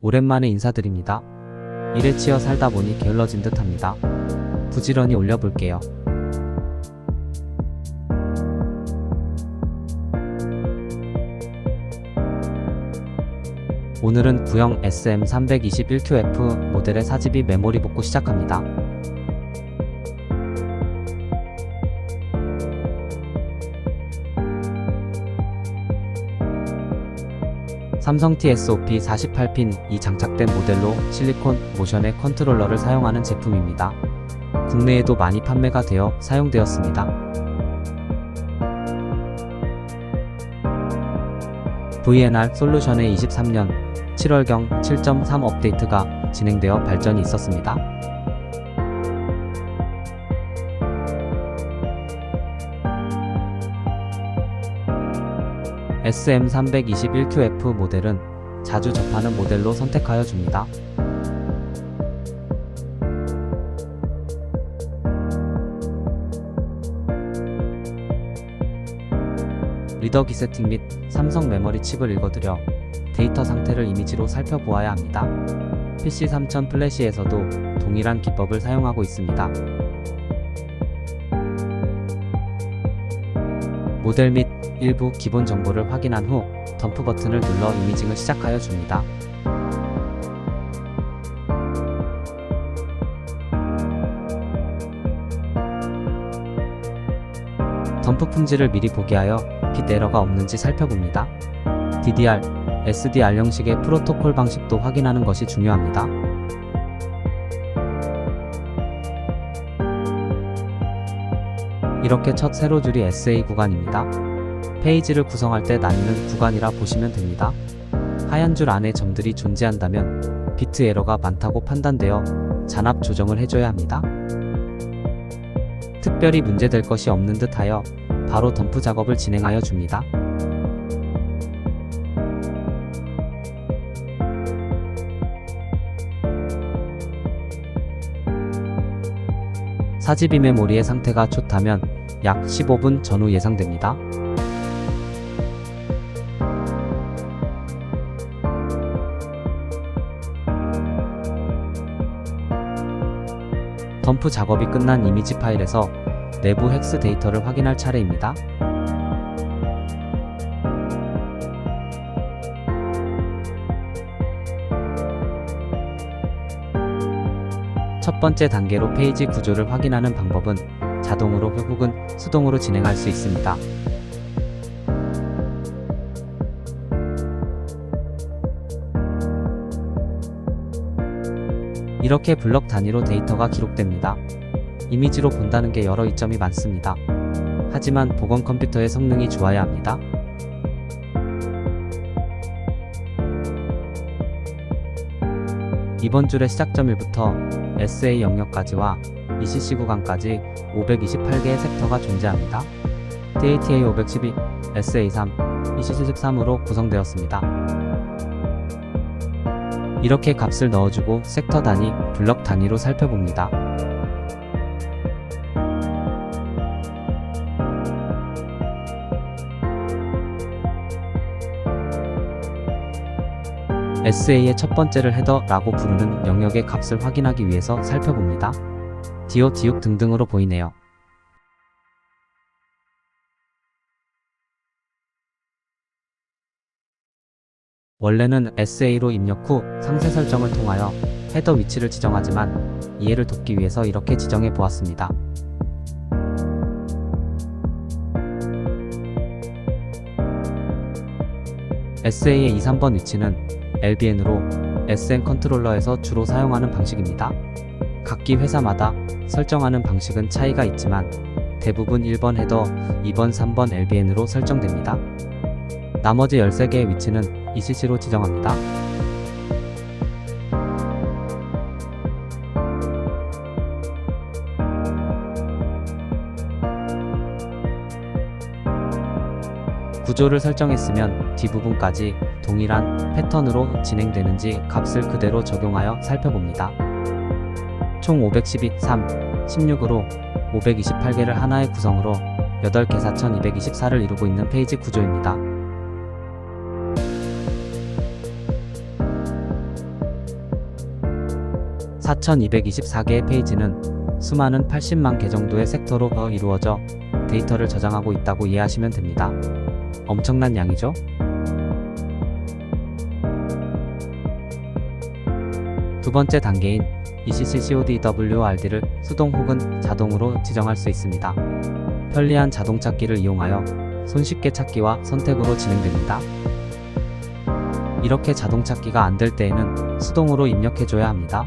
오랜만에 인사드립니다. 일에 치여 살다 보니 게을러진 듯 합니다. 부지런히 올려볼게요. 오늘은 구형 SM321QF 모델의 4GB 메모리 복구 시작합니다. 삼성 TSOP 48핀이 장착된 모델로 실리콘 모션의 컨트롤러를 사용하는 제품입니다. 국내에도 많이 판매가 되어 사용되었습니다. VNR 솔루션의 23년 7월경 7.3 업데이트가 진행되어 발전이 있었습니다. SM321QF 모델은 자주 접하는 모델로 선택하여 줍니다. 리더기 세팅 및 삼성 메모리 칩을 읽어드려 데이터 상태를 이미지로 살펴보아야 합니다. PC3000 플래시에서도 동일한 기법을 사용하고 있습니다. 모델 및 일부 기본 정보를 확인한 후 덤프 버튼을 눌러 이미징을 시작하여 줍니다. 덤프 품질을 미리 보기 하여 빗 에러가 없는지 살펴봅니다. DDR, SDR 형식의 프로토콜 방식도 확인하는 것이 중요합니다. 이렇게 첫 세로 줄이 SA 구간입니다. 페이지를 구성할 때 나뉘는 구간이라 보시면 됩니다. 하얀 줄 안에 점들이 존재한다면 비트 에러가 많다고 판단되어 잔압 조정을 해줘야 합니다. 특별히 문제될 것이 없는 듯 하여 바로 덤프 작업을 진행하여 줍니다. (4GB) 메모리의 상태가 좋다면 약 15분 전후 예상됩니다. 덤프 작업이 끝난 이미지 파일에서 내부 헥스 데이터를 확인할 차례입니다. 첫 번째 단계로 페이지 구조를 확인하는 방법은 자동으로 혹은 수동으로 진행할 수 있습니다. 이렇게 블럭 단위로 데이터가 기록됩니다. 이미지로 본다는 게 여러 이점이 많습니다. 하지만 복원 컴퓨터의 성능이 좋아야 합니다. 이번 줄의 시작점일부터 SA 영역까지와 ECC 구간까지 528개의 섹터가 존재합니다. DATA 512, SA3, ECC 13으로 구성되었습니다. 이렇게 값을 넣어주고 섹터 단위, 블럭 단위로 살펴봅니다. SA의 첫 번째를 헤더라고 부르는 영역의 값을 확인하기 위해서 살펴봅니다. 디오, 디옥 등등으로 보이네요. 원래는 SA로 입력 후 상세 설정을 통하여 헤더 위치를 지정하지만 이해를 돕기 위해서 이렇게 지정해 보았습니다. SA의 2, 3번 위치는 LBN으로 SM 컨트롤러에서 주로 사용하는 방식입니다. 각기 회사마다 설정하는 방식은 차이가 있지만 대부분 1번 헤더, 2번, 3번 LBN으로 설정됩니다. 나머지 13개의 위치는 ECC로 지정합니다. 구조를 설정했으면 뒷부분까지 동일한 패턴으로 진행되는지 값을 그대로 적용하여 살펴봅니다. 총 512, 3, 16으로 528개를 하나의 구성으로 8개 4224를 이루고 있는 페이지 구조입니다. 4224개의 페이지는 수많은 80만 개 정도의 섹터로 이루어져 데이터를 저장하고 있다고 이해하시면 됩니다. 엄청난 양이죠? 두 번째 단계인 ECC CODWRD를 수동 혹은 자동으로 지정할 수 있습니다. 편리한 자동 찾기를 이용하여 손쉽게 찾기와 선택으로 진행됩니다. 이렇게 자동 찾기가 안 될 때에는 수동으로 입력해줘야 합니다.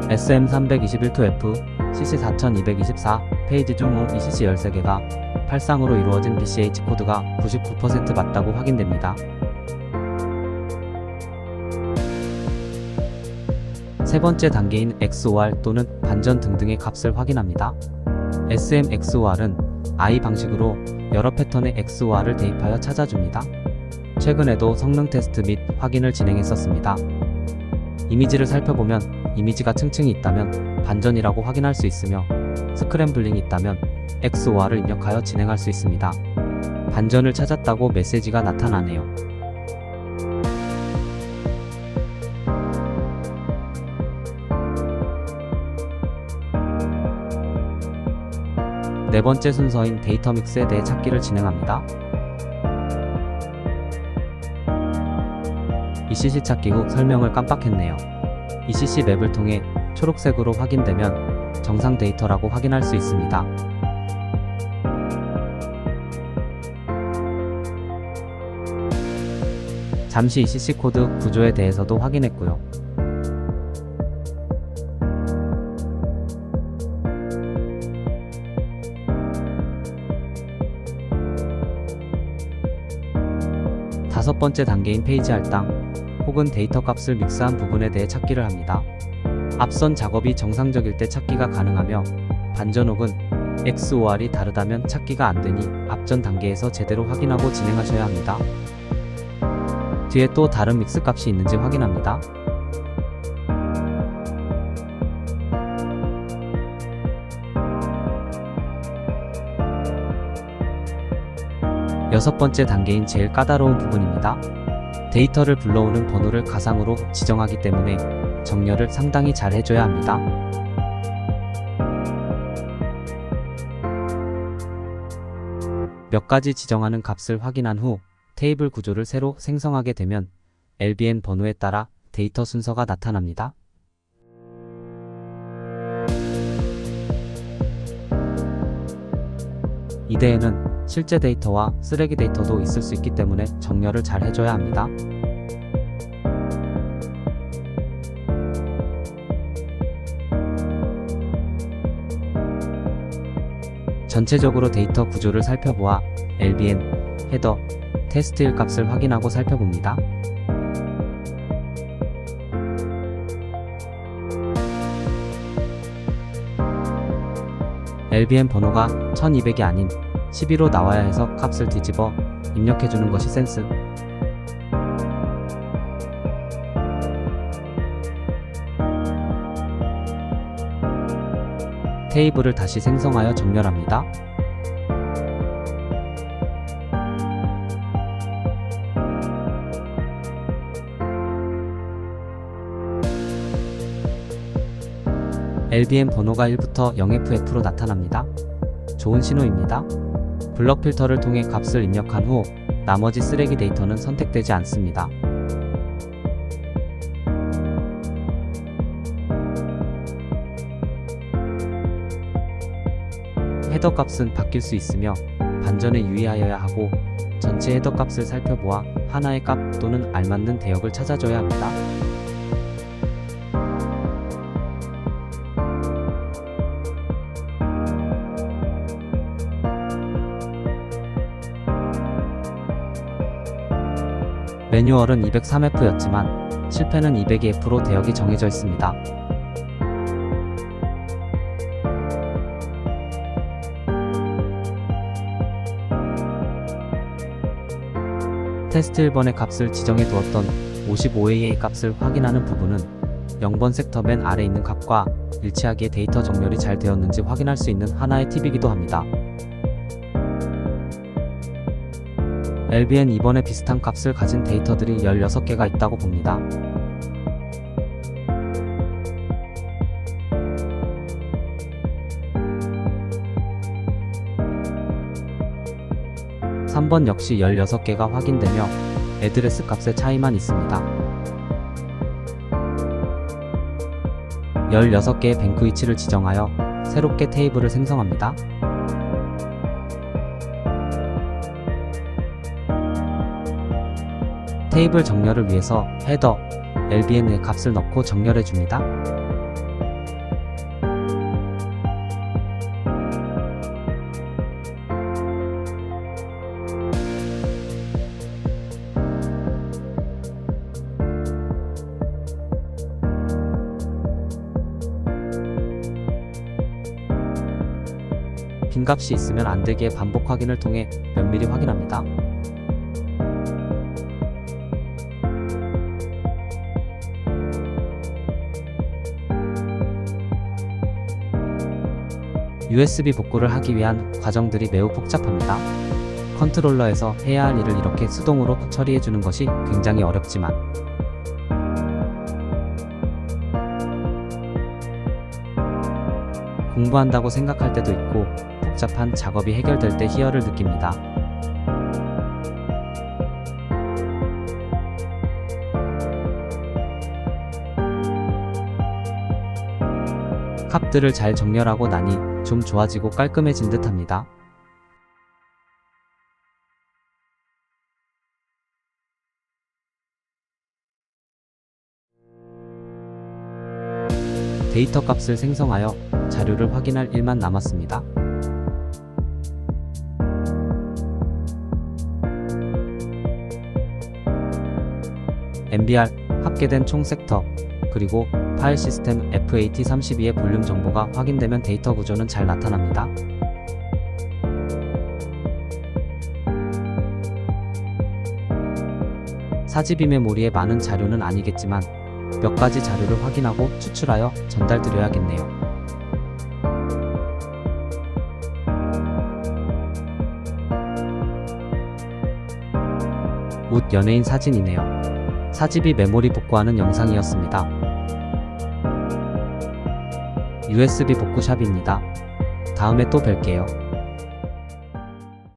SM321-F, CC4224 페이지 중 ECC 13개가 8쌍으로 이루어진 BCH 코드가 99% 맞다고 확인됩니다. 세 번째 단계인 XOR 또는 반전 등등의 값을 확인합니다. SMXOR은 I 방식으로 여러 패턴의 XOR을 대입하여 찾아줍니다. 최근에도 성능 테스트 및 확인을 진행했었습니다. 이미지를 살펴보면 이미지가 층층이 있다면 반전이라고 확인할 수 있으며 스크램블링이 있다면 XOR을 입력하여 진행할 수 있습니다. 반전을 찾았다고 메시지가 나타나네요. 네 번째 순서인 데이터 믹스에 대해 찾기를 진행합니다. ECC 찾기 후 설명을 깜빡했네요. ECC 맵을 통해 초록색으로 확인되면 정상 데이터라고 확인할 수 있습니다. 잠시 ECC 코드 구조에 대해서도 확인했고요. 다섯 번째 단계인 페이지 할당 혹은 데이터 값을 믹스한 부분에 대해 찾기를 합니다. 앞선 작업이 정상적일 때 찾기가 가능하며 반전 혹은 XOR이 다르다면 찾기가 안되니 앞전 단계에서 제대로 확인하고 진행하셔야 합니다. 뒤에 또 다른 믹스 값이 있는지 확인합니다. 여섯 번째 단계인 제일 까다로운 부분입니다. 데이터를 불러오는 번호를 가상으로 지정하기 때문에 정렬을 상당히 잘 해줘야 합니다. 몇 가지 지정하는 값을 확인한 후 테이블 구조를 새로 생성하게 되면 LBN 번호에 따라 데이터 순서가 나타납니다. 이대에는 실제 데이터와 쓰레기 데이터도 있을 수 있기 때문에 정렬을 잘 해줘야 합니다. 전체적으로 데이터 구조를 살펴보아 LBN, 헤더, 테스트1 값을 확인하고 살펴봅니다. LBN 번호가 1200이 아닌 12로 나와야 해서 값을 뒤집어 입력해주는 것이 센스. 테이블을 다시 생성하여 정렬합니다. LBN 번호가 1부터 0FF로 나타납니다. 좋은 신호입니다. 블럭 필터를 통해 값을 입력한 후 나머지 쓰레기 데이터는 선택되지 않습니다. 헤더 값은 바뀔 수 있으며 반전에 유의하여야 하고 전체 헤더 값을 살펴보아 하나의 값 또는 알맞는 대역을 찾아줘야 합니다. 매뉴얼은 203F였지만 실패는 202F로 대역이 정해져 있습니다. 테스트 1번의 값을 지정해 두었던 55A의 값을 확인하는 부분은 0번 섹터 맨 아래 있는 값과 일치하기에 데이터 정렬이 잘 되었는지 확인할 수 있는 하나의 팁이기도 합니다. LBN 이번에 비슷한 값을 가진 데이터들이 16개가 있다고 봅니다. (3번) 역시 16개가 확인되며 애드레스 값의 차이만 있습니다. 16개의 뱅크 위치를 지정하여 새롭게 테이블을 생성합니다. 테이블 정렬을 위해서 헤더 LBN의 값을 넣고 정렬해 줍니다. 빈값이 있으면 안되기에 반복 확인을 통해 면밀히 확인합니다. USB 복구를 하기 위한 과정들이 매우 복잡합니다. 컨트롤러에서 해야 할 일을 이렇게 수동으로 처리해주는 것이 굉장히 어렵지만 공부한다고 생각할 때도 있고 복잡한 작업이 해결될 때 희열을 느낍니다. 값들을 잘 정렬하고 나니 좀 좋아지고 깔끔해진 듯 합니다. 데이터 값을 생성하여 자료를 확인할 일만 남았습니다. MBR, 합계된 총 섹터, 그리고 파일 시스템 FAT32의 볼륨 정보가 확인되면 데이터 구조는 잘 나타납니다.4GB 메모리에 많은 자료는 아니겠지만 몇 가지 자료를 확인하고 추출하여 전달드려야겠네요. 옷 연예인 사진이네요. 4GB 메모리 복구하는 영상이었습니다. USB 복구샵입니다. 다음에 또 뵐게요.